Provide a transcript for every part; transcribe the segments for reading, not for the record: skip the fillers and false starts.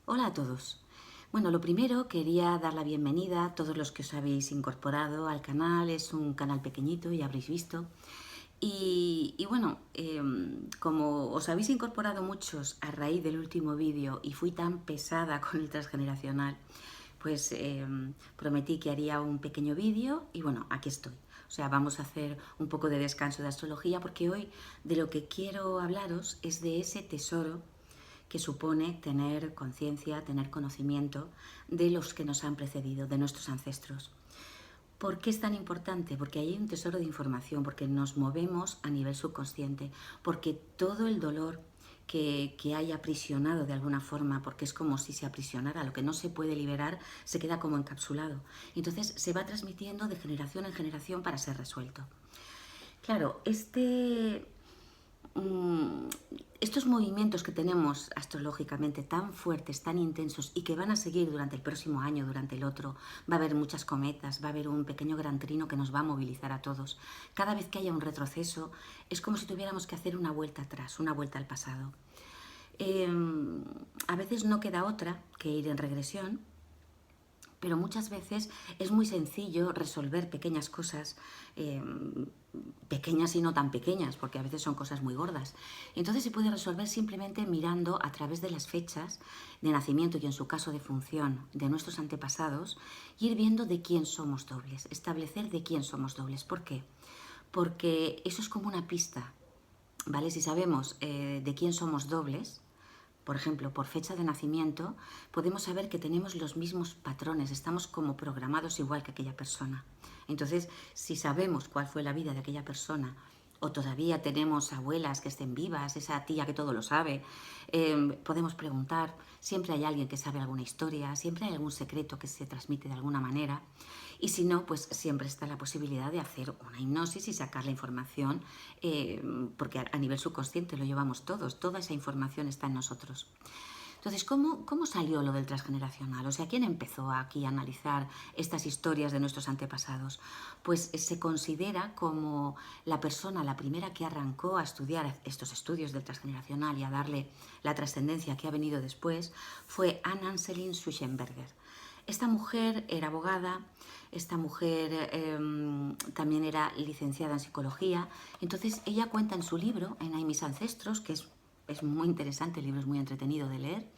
Hola a todos. Bueno, lo primero quería dar la bienvenida a todos los que os habéis incorporado al canal. Es un canal pequeñito, ya habréis visto. Como os habéis incorporado muchos a raíz del último vídeo y fui tan pesada con el transgeneracional, pues prometí que haría un pequeño vídeo y bueno, aquí estoy. O sea, vamos a hacer un poco de descanso de astrología porque hoy de lo que quiero hablaros es de ese tesoro que supone tener conciencia, tener conocimiento de los que nos han precedido, de nuestros ancestros. ¿Por qué es tan importante? Porque hay un tesoro de información, porque nos movemos a nivel subconsciente, porque todo el dolor que hay aprisionado de alguna forma, porque es como si se aprisionara, lo que no se puede liberar se queda como encapsulado. Entonces se va transmitiendo de generación en generación para ser resuelto. Claro, mm, estos movimientos que tenemos astrológicamente tan fuertes, tan intensos y que van a seguir durante el próximo año, durante el otro, va a haber muchas cometas, va a haber un pequeño gran trino que nos va a movilizar a todos. Cada vez que haya un retroceso es como si tuviéramos que hacer una vuelta atrás, una vuelta al pasado. Eh, a veces no queda otra que ir en regresión, pero muchas veces es muy sencillo resolver pequeñas cosas, pequeñas y no tan pequeñas, porque a veces son cosas muy gordas. Entonces se puede resolver simplemente mirando a través de las fechas de nacimiento y en su caso de función de nuestros antepasados, y ir viendo de quién somos dobles, establecer de quién somos dobles. ¿Por qué? Porque eso es como una pista, ¿vale? Si sabemos de quién somos dobles, por ejemplo, por fecha de nacimiento, podemos saber que tenemos los mismos patrones, estamos como programados igual que aquella persona. Entonces, si sabemos cuál fue la vida de aquella persona, o todavía tenemos abuelas que estén vivas, esa tía que todo lo sabe, podemos preguntar, siempre hay alguien que sabe alguna historia, siempre hay algún secreto que se transmite de alguna manera, y si no, pues siempre está la posibilidad de hacer una hipnosis y sacar la información, porque a nivel subconsciente lo llevamos todos, toda esa información está en nosotros. Entonces, ¿cómo salió lo del transgeneracional? O sea, ¿quién empezó aquí a analizar estas historias de nuestros antepasados? Pues se considera como la persona, la primera que arrancó a estudiar estos estudios del transgeneracional y a darle la trascendencia que ha venido después, fue Anne Anselin Sweesenberger. Esta mujer era abogada, esta mujer también era licenciada en psicología. Entonces ella cuenta en su libro, en Hay mis ancestros, que es muy interesante, el libro es muy entretenido de leer.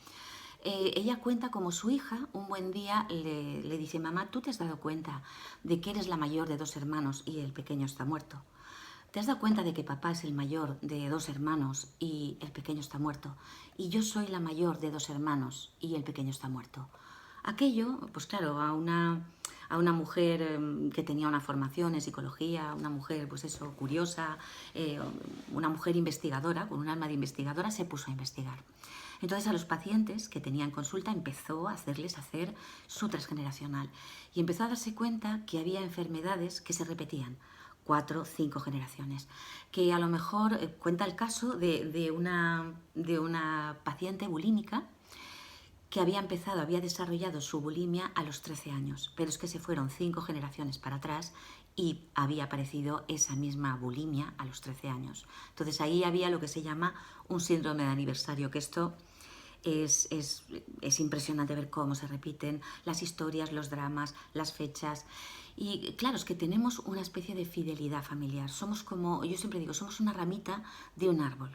Ella cuenta como su hija un buen día le dice: mamá, ¿tú te has dado cuenta de que eres la mayor de dos hermanos y el pequeño está muerto? ¿Te has dado cuenta de que papá es el mayor de dos hermanos y el pequeño está muerto? Y yo soy la mayor de dos hermanos y el pequeño está muerto. Aquello, pues claro, a una mujer que tenía una formación en psicología, una mujer, pues eso, curiosa, una mujer investigadora, con un alma de investigadora, se puso a investigar. Entonces a los pacientes que tenían consulta empezó a hacerles hacer su transgeneracional y empezó a darse cuenta que había enfermedades que se repetían 4, 5 generaciones, que a lo mejor cuenta el caso de una paciente bulímica que había desarrollado su bulimia a los 13 años, pero es que se fueron 5 generaciones para atrás y había aparecido esa misma bulimia a los 13 años. Entonces ahí había lo que se llama un síndrome de aniversario, que esto es impresionante ver cómo se repiten las historias, los dramas, las fechas. Y claro, es que tenemos una especie de fidelidad familiar. Somos como, yo siempre digo, somos una ramita de un árbol.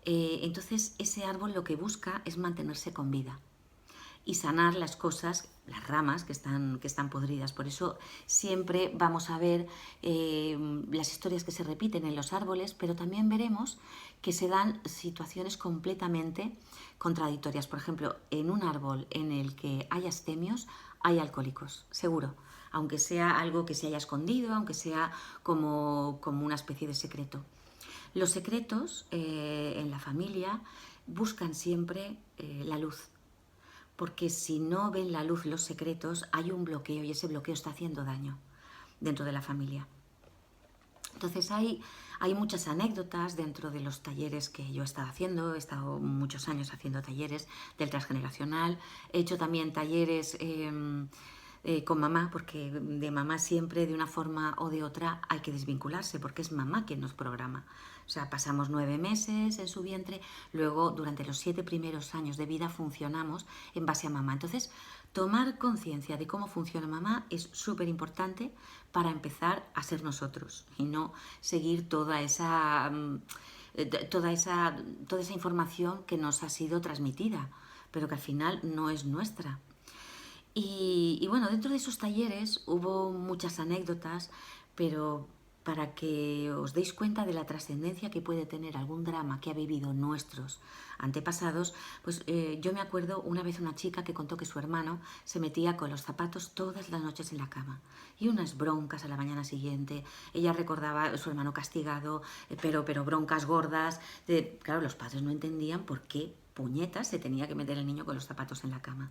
Entonces ese árbol lo que busca es mantenerse con vida y sanar las cosas, las ramas que están podridas. Por eso siempre vamos a ver las historias que se repiten en los árboles, pero también veremos que se dan situaciones completamente contradictorias. Por ejemplo, en un árbol en el que hay astemios, hay alcohólicos, seguro. Aunque sea algo que se haya escondido, aunque sea como una especie de secreto. Los secretos en la familia buscan siempre la luz, porque si no ven la luz los secretos, hay un bloqueo y ese bloqueo está haciendo daño dentro de la familia. Entonces hay muchas anécdotas dentro de los talleres que yo he estado haciendo. He estado muchos años haciendo talleres del transgeneracional. He hecho también talleres con mamá, porque de mamá siempre, de una forma o de otra, hay que desvincularse, porque es mamá quien nos programa. O sea, pasamos 9 meses en su vientre, luego durante los 7 primeros años de vida funcionamos en base a mamá. Entonces, tomar conciencia de cómo funciona mamá es súper importante para empezar a ser nosotros y no seguir toda esa información que nos ha sido transmitida, pero que al final no es nuestra. Y bueno, dentro de esos talleres hubo muchas anécdotas, pero para que os deis cuenta de la trascendencia que puede tener algún drama que ha vivido nuestros antepasados, pues yo me acuerdo una vez una chica que contó que su hermano se metía con los zapatos todas las noches en la cama y unas broncas a la mañana siguiente. Ella recordaba a su hermano castigado, pero broncas gordas. Claro, los padres no entendían por qué puñetas se tenía que meter el niño con los zapatos en la cama.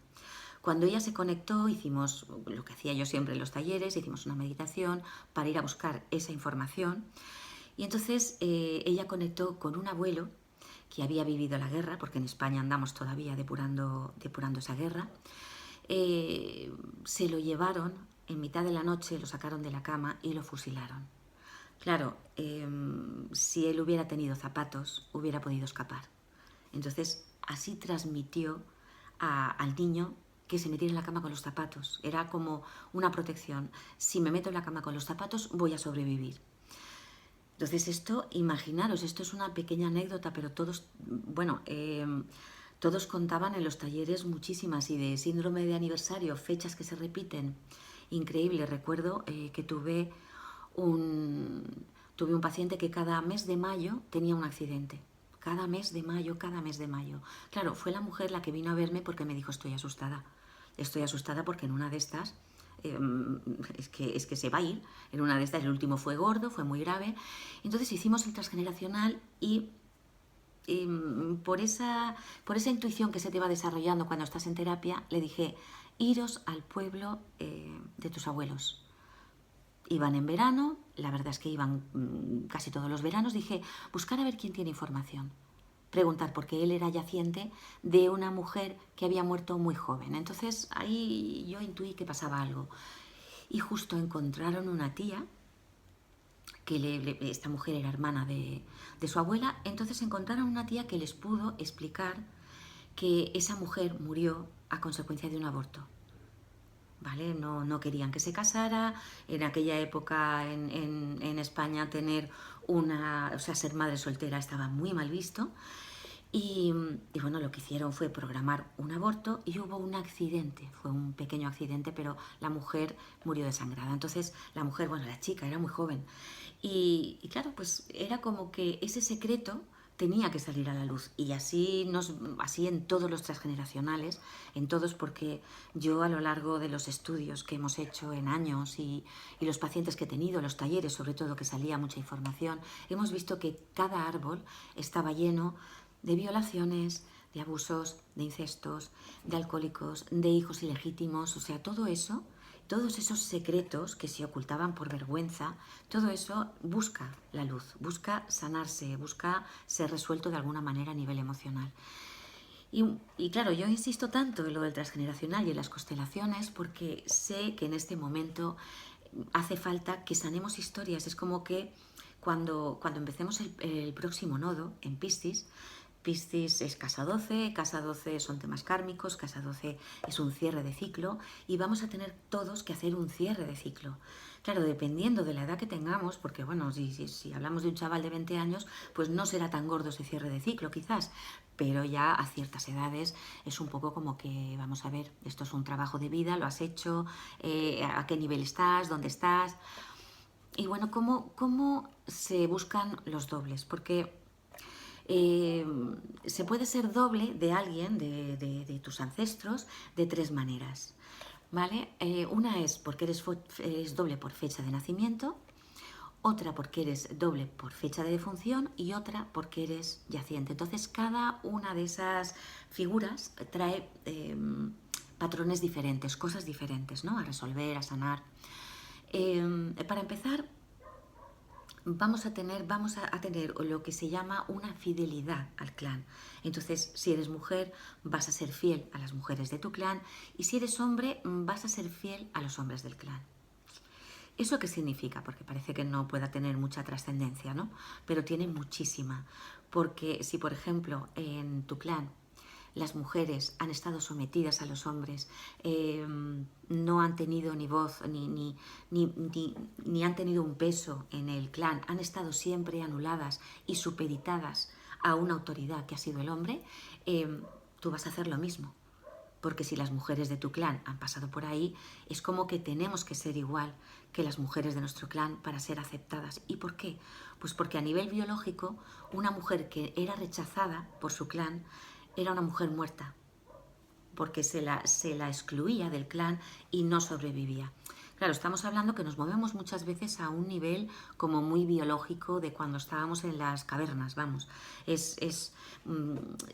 Cuando ella se conectó, hicimos lo que hacía yo siempre en los talleres, hicimos una meditación para ir a buscar esa información. Y entonces ella conectó con un abuelo que había vivido la guerra, porque en España andamos todavía depurando esa guerra. Se lo llevaron en mitad de la noche, lo sacaron de la cama y lo fusilaron. Claro, si él hubiera tenido zapatos, hubiera podido escapar. Entonces, así transmitió al niño que se metiera en la cama con los zapatos. Era como una protección. Si me meto en la cama con los zapatos, voy a sobrevivir. Entonces esto, imaginaros, esto es una pequeña anécdota, pero todos, bueno, todos contaban en los talleres muchísimas, y de síndrome de aniversario, fechas que se repiten. Increíble. Recuerdo que tuve un paciente que cada mes de mayo tenía un accidente. Cada mes de mayo, cada mes de mayo. Claro, fue la mujer la que vino a verme porque me dijo: estoy asustada. Estoy asustada porque en una de estas es que se va a ir. En una de estas, el último fue gordo, fue muy grave. Entonces hicimos el transgeneracional y por esa intuición que se te va desarrollando cuando estás en terapia, le dije: iros al pueblo de tus abuelos. Iban en verano, la verdad es que iban casi todos los veranos. Dije: buscar a ver quién tiene información. Preguntar, porque él era yaciente de una mujer que había muerto muy joven. Entonces ahí yo intuí que pasaba algo. Y justo encontraron una tía, que esta mujer era hermana de su abuela. Entonces encontraron una tía que les pudo explicar que esa mujer murió a consecuencia de un aborto. ¿Vale? No querían que se casara. En aquella época en España ser madre soltera estaba muy mal visto. Y bueno, lo que hicieron fue programar un aborto y hubo un accidente. Fue un pequeño accidente, pero la mujer murió desangrada. Entonces la mujer, bueno, la chica era muy joven. Y claro, pues era como que ese secreto tenía que salir a la luz. Y así en todos los transgeneracionales, en todos, porque yo a lo largo de los estudios que hemos hecho en años y los pacientes que he tenido, los talleres sobre todo, que salía mucha información, hemos visto que cada árbol estaba lleno de violaciones, de abusos, de incestos, de alcohólicos, de hijos ilegítimos. O sea, todo eso, todos esos secretos que se ocultaban por vergüenza, todo eso busca la luz, busca sanarse, busca ser resuelto de alguna manera a nivel emocional. Y claro, yo insisto tanto en lo del transgeneracional y en las constelaciones porque sé que en este momento hace falta que sanemos historias. Es como que cuando empecemos el próximo nodo en Piscis, Piscis es casa 12 son temas kármicos, casa 12 es un cierre de ciclo y vamos a tener todos que hacer un cierre de ciclo. Claro, dependiendo de la edad que tengamos, porque bueno, si hablamos de un chaval de 20 años, pues no será tan gordo ese cierre de ciclo quizás, pero ya a ciertas edades es un poco como que, vamos a ver, esto es un trabajo de vida, lo has hecho, a qué nivel estás, dónde estás. Y bueno, ¿cómo se buscan los dobles? Porque se puede ser doble de alguien, de tus ancestros, de 3 maneras. ¿Vale? Una es porque eres doble por fecha de nacimiento, otra porque eres doble por fecha de defunción y otra porque eres yaciente. Entonces cada una de esas figuras trae patrones diferentes, cosas diferentes, ¿no? A resolver, a sanar. Para empezar, vamos a tener lo que se llama una fidelidad al clan. Entonces, si eres mujer, vas a ser fiel a las mujeres de tu clan, y si eres hombre, vas a ser fiel a los hombres del clan. ¿Eso qué significa? Porque parece que no pueda tener mucha trascendencia, ¿no? Pero tiene muchísima. Porque si, por ejemplo, en tu clan las mujeres han estado sometidas a los hombres, no han tenido ni voz ni han tenido un peso en el clan, han estado siempre anuladas y supeditadas a una autoridad que ha sido el hombre, tú vas a hacer lo mismo. Porque si las mujeres de tu clan han pasado por ahí, es como que tenemos que ser igual que las mujeres de nuestro clan para ser aceptadas. ¿Y por qué? Pues porque a nivel biológico, una mujer que era rechazada por su clan era una mujer muerta, porque se la excluía del clan y no sobrevivía. Claro, estamos hablando que nos movemos muchas veces a un nivel como muy biológico de cuando estábamos en las cavernas, vamos.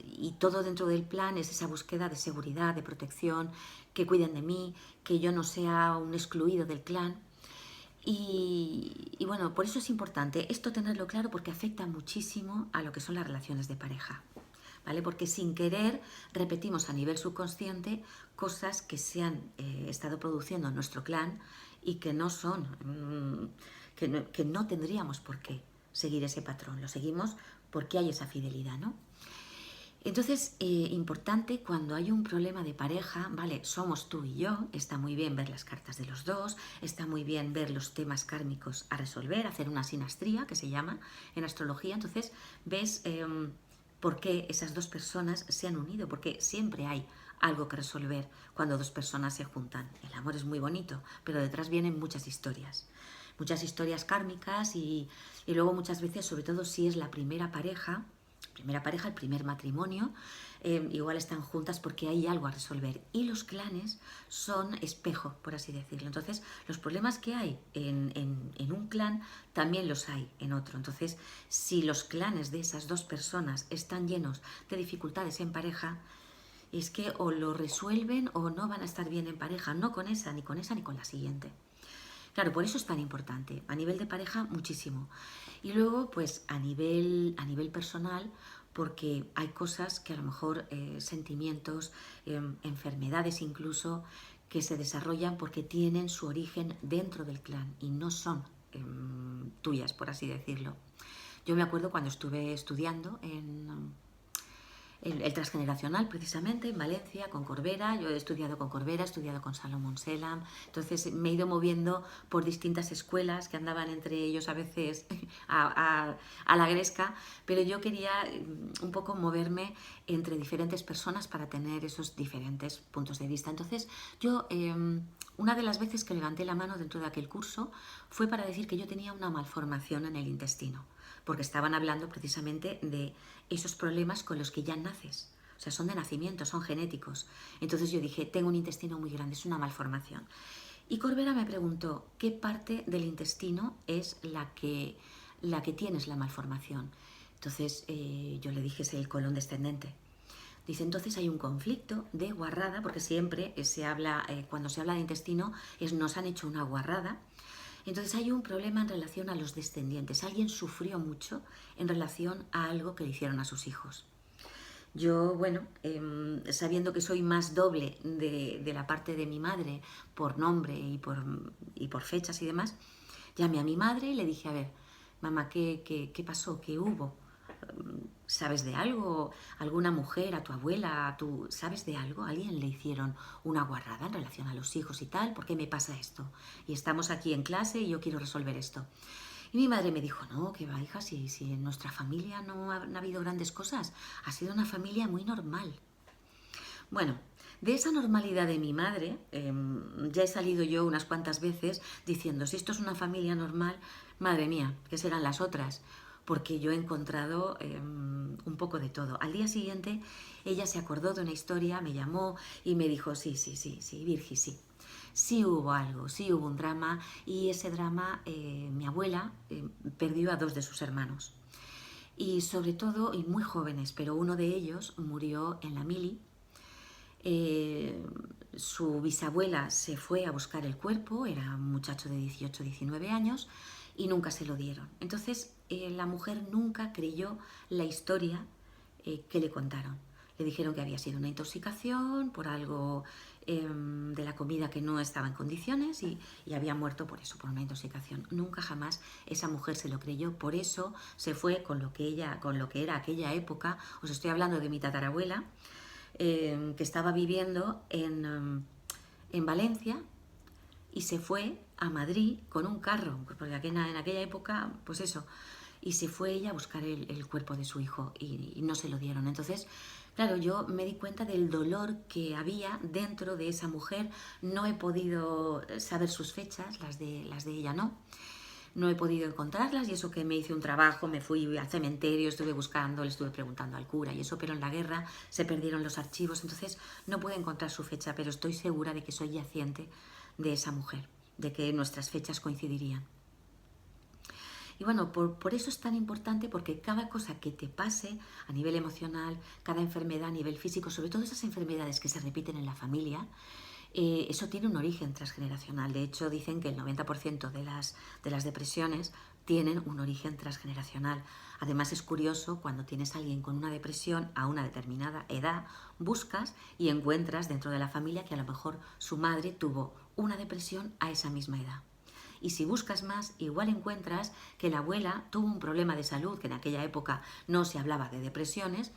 Y todo dentro del plan es esa búsqueda de seguridad, de protección, que cuiden de mí, que yo no sea un excluido del clan. Y bueno, por eso es importante esto tenerlo claro, porque afecta muchísimo a lo que son las relaciones de pareja. ¿Vale? Porque sin querer repetimos a nivel subconsciente cosas que se han estado produciendo en nuestro clan y que no son, que no tendríamos por qué seguir ese patrón. Lo seguimos porque hay esa fidelidad, ¿no? Entonces, importante cuando hay un problema de pareja, ¿vale? Somos tú y yo, está muy bien ver las cartas de los dos, está muy bien ver los temas kármicos a resolver, hacer una sinastría, que se llama en astrología. Entonces, ves por qué esas dos personas se han unido, porque siempre hay algo que resolver cuando dos personas se juntan. El amor es muy bonito, pero detrás vienen muchas historias kármicas y luego muchas veces, sobre todo si es la primera pareja, el primer matrimonio, igual están juntas porque hay algo a resolver. Y los clanes son espejo, por así decirlo. Entonces, los problemas que hay en un clan también los hay en otro. Entonces, si los clanes de esas dos personas están llenos de dificultades en pareja, es que o lo resuelven o no van a estar bien en pareja, no con esa, ni con esa, ni con la siguiente. Claro, por eso es tan importante. A nivel de pareja, muchísimo. Y luego, pues a nivel personal, porque hay cosas que a lo mejor, sentimientos, enfermedades incluso, que se desarrollan porque tienen su origen dentro del clan y no son tuyas, por así decirlo. Yo me acuerdo cuando estuve estudiando en el transgeneracional, precisamente, en Valencia, con Corbera. Yo he estudiado con Corbera, he estudiado con Salomón Selam. Entonces me he ido moviendo por distintas escuelas que andaban entre ellos a veces a la gresca, pero yo quería un poco moverme entre diferentes personas para tener esos diferentes puntos de vista. Entonces yo, una de las veces que levanté la mano dentro de aquel curso fue para decir que yo tenía una malformación en el intestino, porque estaban hablando precisamente de esos problemas con los que ya naces. O sea, son de nacimiento, son genéticos. Entonces yo dije, tengo un intestino muy grande, es una malformación. Y Corbera me preguntó, ¿qué parte del intestino es la que tienes la malformación? Entonces yo le dije, es el colon descendente. Dice, entonces hay un conflicto de guarrada, porque siempre se habla, cuando se habla de intestino, nos han hecho una guarrada. Entonces hay un problema en relación a los descendientes. Alguien sufrió mucho en relación a algo que le hicieron a sus hijos. Yo, bueno, sabiendo que soy más doble de la parte de mi madre por nombre y por fechas y demás, llamé a mi madre y le dije, a ver, mamá, ¿qué pasó? ¿Qué hubo? ¿Sabes de algo? ¿Alguna mujer, a tu abuela, sabes de algo? ¿A alguien le hicieron una guarrada en relación a los hijos y tal? ¿Por qué me pasa esto? Y estamos aquí en clase y yo quiero resolver esto. Y mi madre me dijo, no, que va, hija, si en nuestra familia no han habido grandes cosas, ha sido una familia muy normal. Bueno, de esa normalidad de mi madre, ya he salido yo unas cuantas veces diciendo, si esto es una familia normal, madre mía, ¿qué serán las otras? Porque yo he encontrado un poco de todo. Al día siguiente ella se acordó de una historia, me llamó y me dijo, sí, sí, sí, sí, Virgi, sí. Sí hubo algo, sí hubo un drama, y ese drama, mi abuela perdió a dos de sus hermanos. Y sobre todo, y muy jóvenes, pero uno de ellos murió en la mili. eh, Su bisabuela se fue a buscar el cuerpo, era un muchacho de 18 19 años, y nunca se lo dieron. Entonces la mujer nunca creyó la historia que le contaron. Le dijeron que había sido una intoxicación por algo de la comida que no estaba en condiciones y había muerto por eso, por una intoxicación. Nunca jamás esa mujer se lo creyó, por eso se fue con lo que era aquella época. Os estoy hablando de mi tatarabuela, que estaba viviendo en Valencia, y se fue a Madrid con un carro, porque en aquella época, pues eso, y se fue ella a buscar el cuerpo de su hijo y no se lo dieron. Entonces, claro, yo me di cuenta del dolor que había dentro de esa mujer. No he podido saber sus fechas, las de ella no he podido encontrarlas, y eso que me hice un trabajo, me fui al cementerio, estuve buscando, le estuve preguntando al cura y eso, pero en la guerra se perdieron los archivos, entonces no puedo encontrar su fecha, pero estoy segura de que soy yaciente de esa mujer, de que nuestras fechas coincidirían. Y bueno, por eso es tan importante, porque cada cosa que te pase a nivel emocional, cada enfermedad a nivel físico, sobre todo esas enfermedades que se repiten en la familia, eso tiene un origen transgeneracional. De hecho, dicen que el 90% de las depresiones tienen un origen transgeneracional. Además, es curioso, cuando tienes a alguien con una depresión a una determinada edad, buscas y encuentras dentro de la familia que a lo mejor su madre tuvo una depresión a esa misma edad. Y si buscas más, igual encuentras que la abuela tuvo un problema de salud, que en aquella época no se hablaba de depresiones,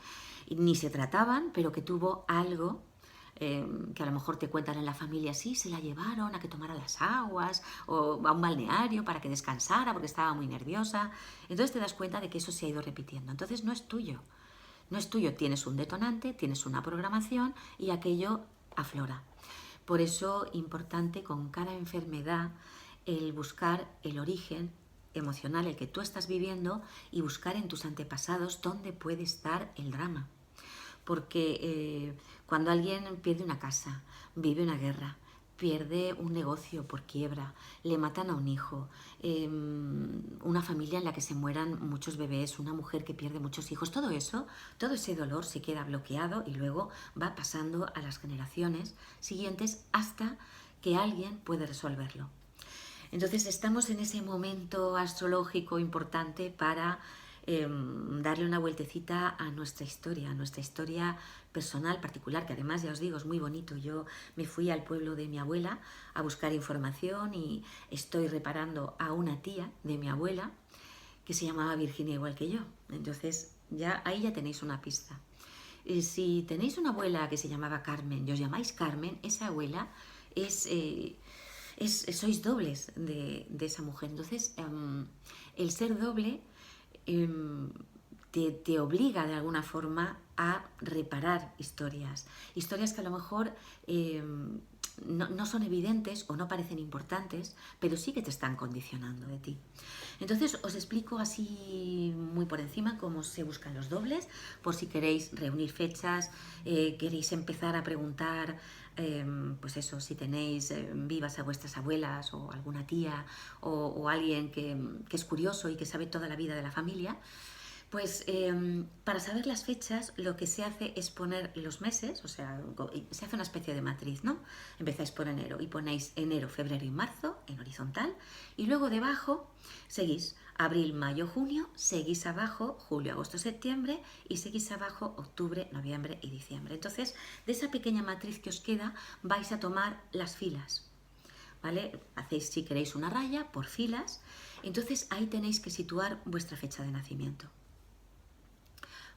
ni se trataban, pero que tuvo algo que a lo mejor te cuentan en la familia, sí, se la llevaron a que tomara las aguas o a un balneario para que descansara porque estaba muy nerviosa. Entonces te das cuenta de que eso se ha ido repitiendo. Entonces no es tuyo, no es tuyo, tienes un detonante, tienes una programación y aquello aflora. Por eso, importante con cada enfermedad el buscar el origen emocional, el que tú estás viviendo, y buscar en tus antepasados dónde puede estar el drama. Porque cuando alguien pierde una casa, vive una guerra, pierde un negocio por quiebra, le matan a un hijo, una familia en la que se mueran muchos bebés, una mujer que pierde muchos hijos, todo eso, todo ese dolor se queda bloqueado y luego va pasando a las generaciones siguientes hasta que alguien puede resolverlo. Entonces estamos en ese momento astrológico importante para darle una vueltecita a nuestra historia personal, particular, que además, ya os digo, es muy bonito. Yo me fui al pueblo de mi abuela a buscar información y estoy reparando a una tía de mi abuela que se llamaba Virginia igual que yo. Entonces ahí ya tenéis una pista. Si tenéis una abuela que se llamaba Carmen y os llamáis Carmen, esa abuela sois dobles de esa mujer. Entonces, el ser doble te obliga de alguna forma a reparar historias que a lo mejor no son evidentes o no parecen importantes, pero sí que te están condicionando de ti. Entonces os explico así muy por encima cómo se buscan los dobles, por si queréis reunir fechas, queréis empezar a preguntar, pues eso, si tenéis vivas a vuestras abuelas o alguna tía o alguien que es curioso y que sabe toda la vida de la familia. Pues para saber las fechas lo que se hace es poner los meses, o sea, se hace una especie de matriz, ¿no? Empezáis por enero y ponéis enero, febrero y marzo en horizontal, y luego debajo seguís abril, mayo, junio, seguís abajo julio, agosto, septiembre, y seguís abajo octubre, noviembre y diciembre. Entonces, de esa pequeña matriz que os queda vais a tomar las filas, ¿vale? Hacéis, si queréis, una raya por filas. Entonces ahí tenéis que situar vuestra fecha de nacimiento.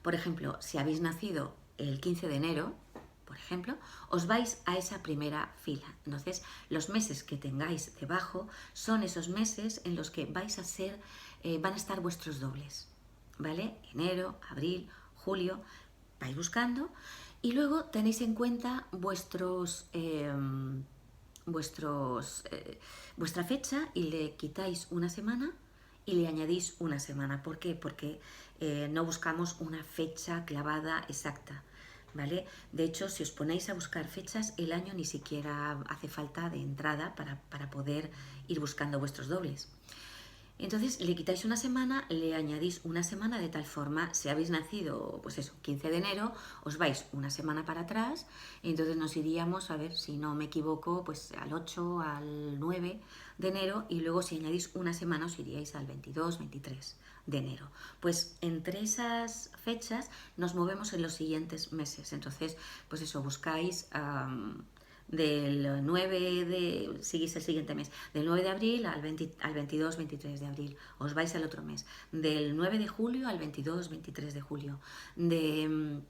Por ejemplo, si habéis nacido el 15 de enero, por ejemplo, os vais a esa primera fila. Entonces, los meses que tengáis debajo son esos meses en los que van a estar vuestros dobles, ¿vale? Enero, abril, julio, vais buscando y luego tenéis en cuenta vuestra fecha y le quitáis una semana y le añadís una semana. ¿Por qué? Porque no buscamos una fecha clavada exacta, ¿vale? De hecho, si os ponéis a buscar fechas, el año ni siquiera hace falta de entrada para poder ir buscando vuestros dobles. Entonces le quitáis una semana, le añadís una semana de tal forma, si habéis nacido, pues eso, 15 de enero, os vais una semana para atrás, y entonces nos iríamos, a ver si no me equivoco, pues al 8, al 9 de enero, y luego si añadís una semana os iríais al 22, 23 de enero. Pues entre esas fechas nos movemos en los siguientes meses. Entonces, pues eso, buscáis del 9 de, seguís el siguiente mes, del 9 de abril al 22, 23 de abril, os vais al otro mes, del 9 de julio al 22, 23 de julio, de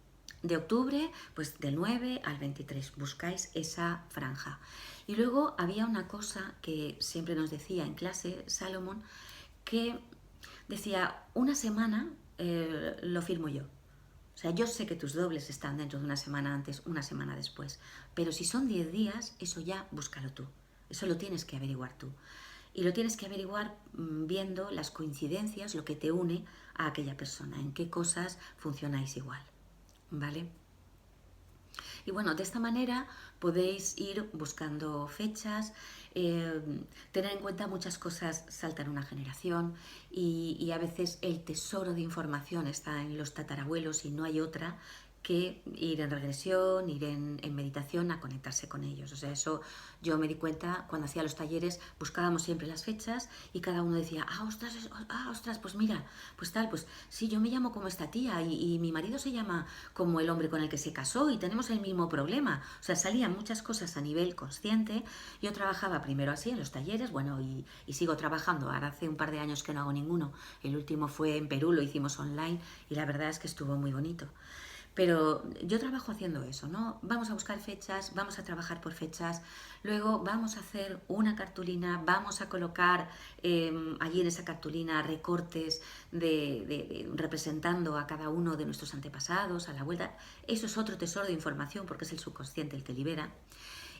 octubre, pues del 9 al 23, buscáis esa franja. Y luego había una cosa que siempre nos decía en clase Salomón, que decía, una semana lo firmo yo. O sea, yo sé que tus dobles están dentro de una semana antes, una semana después, pero si son 10 días, eso ya búscalo tú. Eso lo tienes que averiguar tú. Y lo tienes que averiguar viendo las coincidencias, lo que te une a aquella persona, en qué cosas funcionáis igual. ¿Vale? Y bueno, de esta manera podéis ir buscando fechas, tener en cuenta muchas cosas saltan una generación y a veces el tesoro de información está en los tatarabuelos y no hay otra que ir en regresión, ir en meditación a conectarse con ellos. O sea, eso yo me di cuenta cuando hacía los talleres, buscábamos siempre las fechas y cada uno decía, ostras, pues mira, pues tal, pues sí, yo me llamo como esta tía y mi marido se llama como el hombre con el que se casó y tenemos el mismo problema. O sea, salían muchas cosas a nivel consciente. Yo trabajaba primero así en los talleres, bueno, y sigo trabajando. Ahora hace un par de años que no hago ninguno. El último fue en Perú, lo hicimos online y la verdad es que estuvo muy bonito. Pero yo trabajo haciendo eso, ¿no? Vamos a buscar fechas, vamos a trabajar por fechas, luego vamos a hacer una cartulina, vamos a colocar allí en esa cartulina recortes representando a cada uno de nuestros antepasados, a la vuelta. Eso es otro tesoro de información porque es el subconsciente el que libera.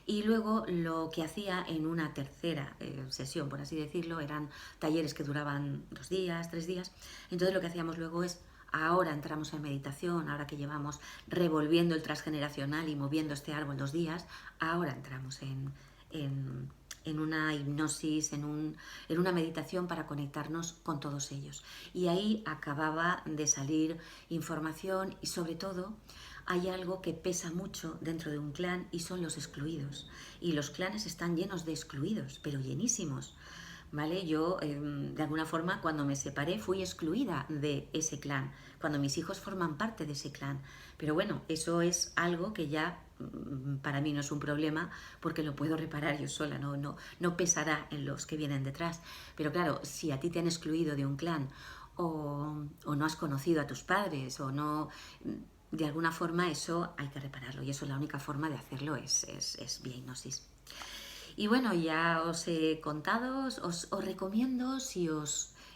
Y luego lo que hacía en una tercera sesión, por así decirlo, eran talleres que duraban 2 días, 3 días. Entonces lo que hacíamos luego es, ahora entramos en meditación, ahora que llevamos revolviendo el transgeneracional y moviendo este árbol 2 días, ahora entramos en una hipnosis, en una meditación para conectarnos con todos ellos. Y ahí acababa de salir información y sobre todo hay algo que pesa mucho dentro de un clan y son los excluidos. Y los clanes están llenos de excluidos, pero llenísimos. ¿Vale? Yo, de alguna forma, cuando me separé, fui excluida de ese clan, cuando mis hijos forman parte de ese clan. Pero bueno, eso es algo que ya para mí no es un problema porque lo puedo reparar yo sola, no pesará en los que vienen detrás. Pero claro, si a ti te han excluido de un clan o no has conocido a tus padres o no, de alguna forma eso hay que repararlo y eso la única forma de hacerlo es vía hipnosis. Y bueno, ya os he contado, os recomiendo si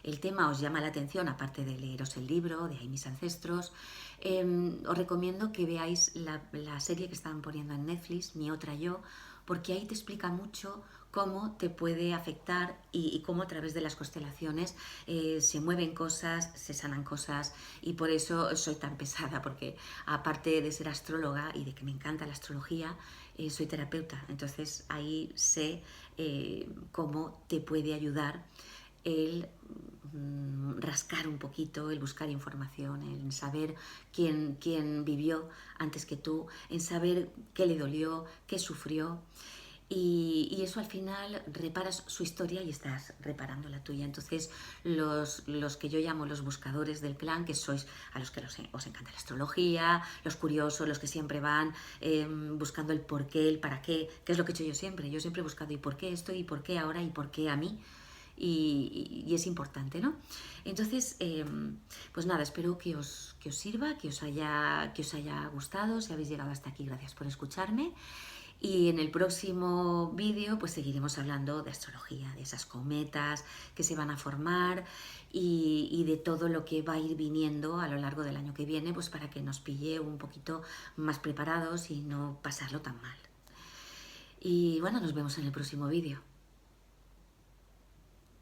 el tema os llama la atención, aparte de leeros el libro de Ahí mis ancestros, os recomiendo que veáis la serie que estaban poniendo en Netflix, Mi otra yo, porque ahí te explica mucho cómo te puede afectar y cómo a través de las constelaciones se mueven cosas, se sanan cosas y por eso soy tan pesada, porque aparte de ser astróloga y de que me encanta la astrología, soy terapeuta, entonces ahí sé cómo te puede ayudar el rascar un poquito, el buscar información, en saber quién vivió antes que tú, en saber qué le dolió, qué sufrió. Y eso al final reparas su historia y estás reparando la tuya. Entonces los que yo llamo los buscadores del clan, que sois a los que os encanta la astrología, los curiosos, los que siempre van buscando el por qué, el para qué, que es lo que he hecho yo siempre. Yo siempre he buscado y por qué esto, y por qué ahora, y por qué a mí. Y es importante, ¿no? Entonces, pues nada, espero que os sirva, que os haya gustado. Si habéis llegado hasta aquí, gracias por escucharme. Y en el próximo vídeo pues seguiremos hablando de astrología, de esas cometas que se van a formar y de todo lo que va a ir viniendo a lo largo del año que viene, pues para que nos pille un poquito más preparados y no pasarlo tan mal. Y bueno, nos vemos en el próximo vídeo.